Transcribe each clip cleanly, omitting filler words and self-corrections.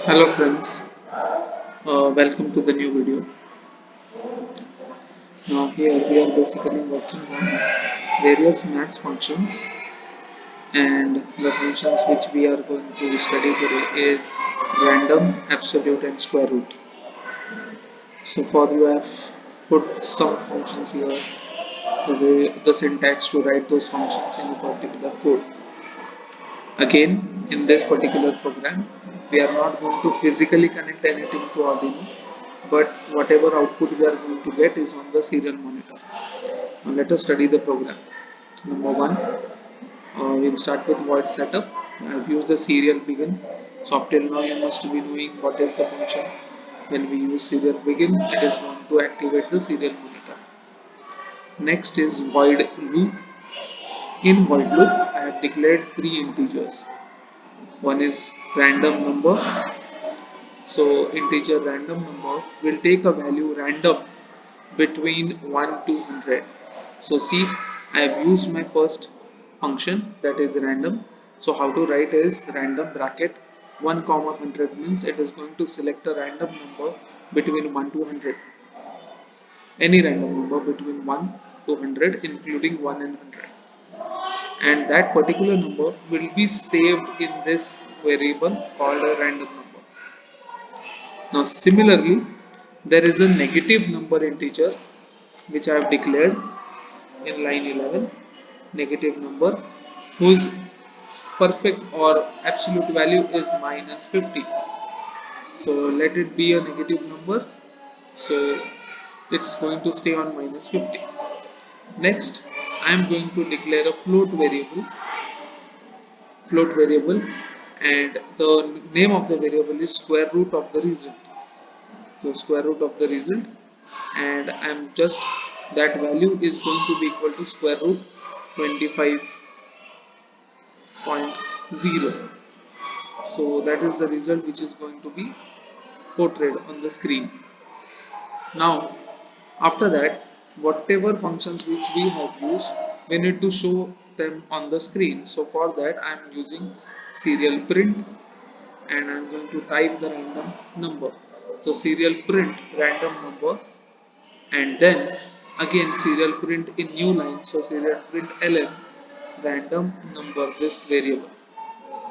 Hello friends, welcome to the new video. Now here we are basically working on various maths functions, and the functions which we are going to study today is random, absolute and square root. So for you I have put some functions here, the syntax to write those functions in a particular code. Again, in this particular program, we are not going to physically connect anything to Arduino, but whatever output we are going to get is on the serial monitor. Now let us study the program. Number one, we'll start with void setup. I've used the serial.begin. So up till now you must be knowing what is the function. When we use serial.begin, it is going to activate the serial monitor. Next is void loop. In void loop, I have declared three integers. One is random number. So integer random number will take a value random between 1 to 100. So see, I have used my first function, that is random. So how to write is random bracket 1 comma 100 means it is going to select a random number between 1 to 100. Any random number between 1 to 100 including 1 and 100. And that particular number will be saved in this variable called a random number. Now similarly, there is a negative number integer which I have declared in line 11, negative number whose perfect or absolute value is minus 50. So let it be a negative number, so it's going to stay on minus 50. Next, I am going to declare a float variable, and the name of the variable is square root of the result. So square root of the result, and I'm just, that value is going to be equal to square root 25.0. So that is the result which is going to be portrayed on the screen. Now after that, whatever functions which we have used, we need to show them on the screen. So for that I am using Serial.print, and I am going to type the random number. So Serial.print random number, and then again Serial.print in new line. So Serial.println random number, this variable.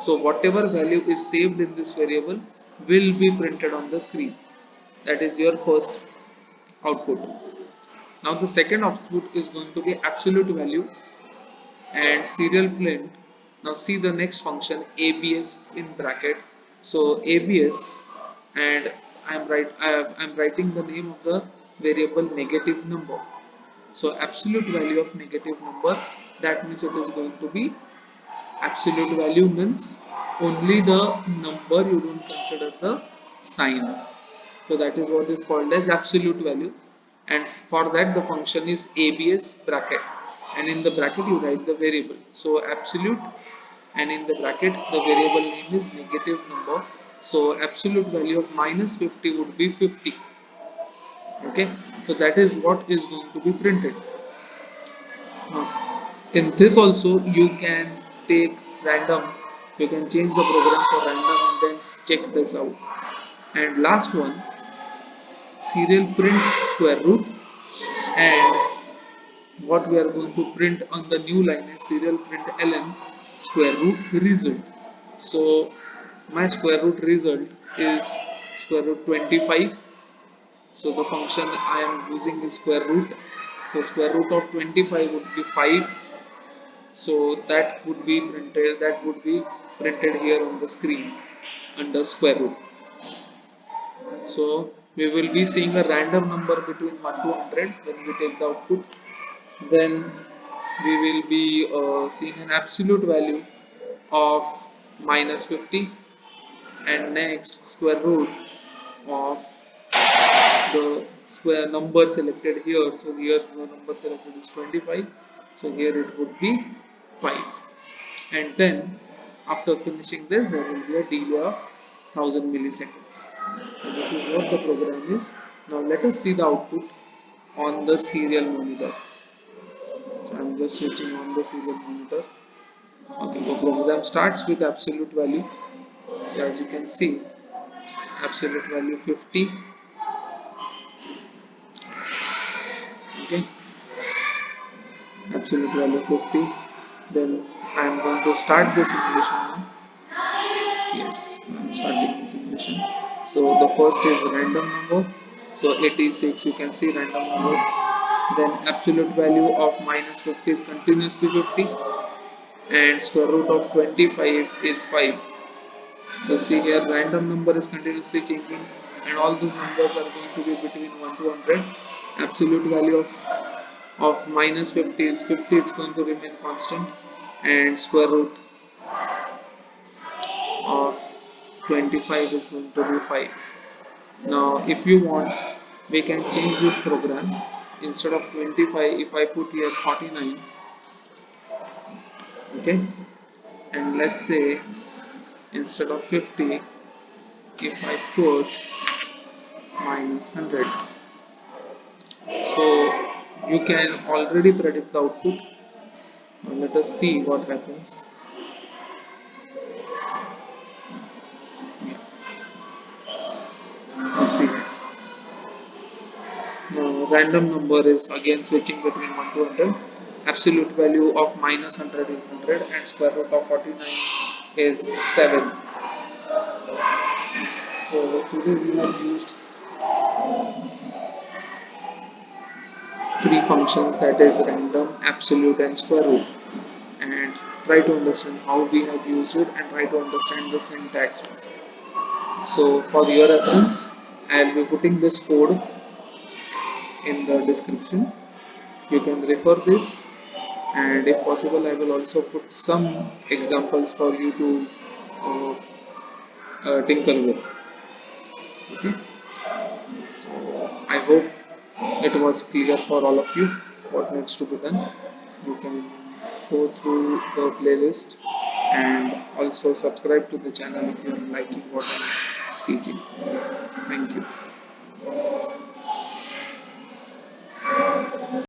So whatever value is saved in this variable will be printed on the screen. That is your first output. Now the second output is going to be absolute value and Serial.print. Now see the next function abs in bracket. So abs, and I'm writing the name of the variable negative number. So absolute value of negative number, that means it is going to be, absolute value means only the number, you don't consider the sign. So that is what is called as absolute value, and for that the function is abs bracket, and in the bracket you write the variable. So absolute, and in the bracket the variable name is negative number. So absolute value of minus 50 would be 50. Okay, so that is what is going to be printed. Yes. In this also you can take random, you can change the program for random and then check this out. And last one, Serial.print square root, and what we are going to print on the new line is Serial.println square root result. So my square root result is square root 25. So the function I am using is square root. So square root of 25 would be 5. So that would be printed here on the screen under square root. So we will be seeing a random number between 1 to 100 when we take the output. Then we will be seeing an absolute value of minus 50, and next square root of the square number selected here. So here the number selected is 25, so here it would be 5. And then after finishing this there will be a delay of 1000 milliseconds. So this is what the program is. Now let us see the output on the serial monitor. So I'm just switching on the serial monitor. Okay, the program starts with absolute value, as you can see. absolute value 50. Okay, absolute value 50. Then I am going to start the simulation now. Yes, I'm starting the simulation. So the first is random number. So 86, you can see random number. Then absolute value of minus 50 continuously 50, and square root of 25 is 5. So see here random number is continuously changing, and all those numbers are going to be between 1 to 100. Absolute value of minus 50 is 50, it's going to remain constant, and square root of 25 is going to be 5. Now if you want, we can change this program. Instead of 25, if I put here 49, okay, and let's say instead of 50, if I put minus 100, so you can already predict the output. Now let us see what happens. You see, now random number is again switching between 1 to 100. Absolute value of minus 100 is 100, and square root of 49 is 7. So today we have used three functions, that is random, absolute and square root, and try to understand how we have used it and try to understand the syntax also. So for your reference, I will be putting this code in the description. You can refer this, and if possible I will also put some examples for you to uh, tinkle with. Okay, so I hope it was clear for all of you what needs to be done. You can go through the playlist and also subscribe to the channel if you are liking what I am teaching. Thank you.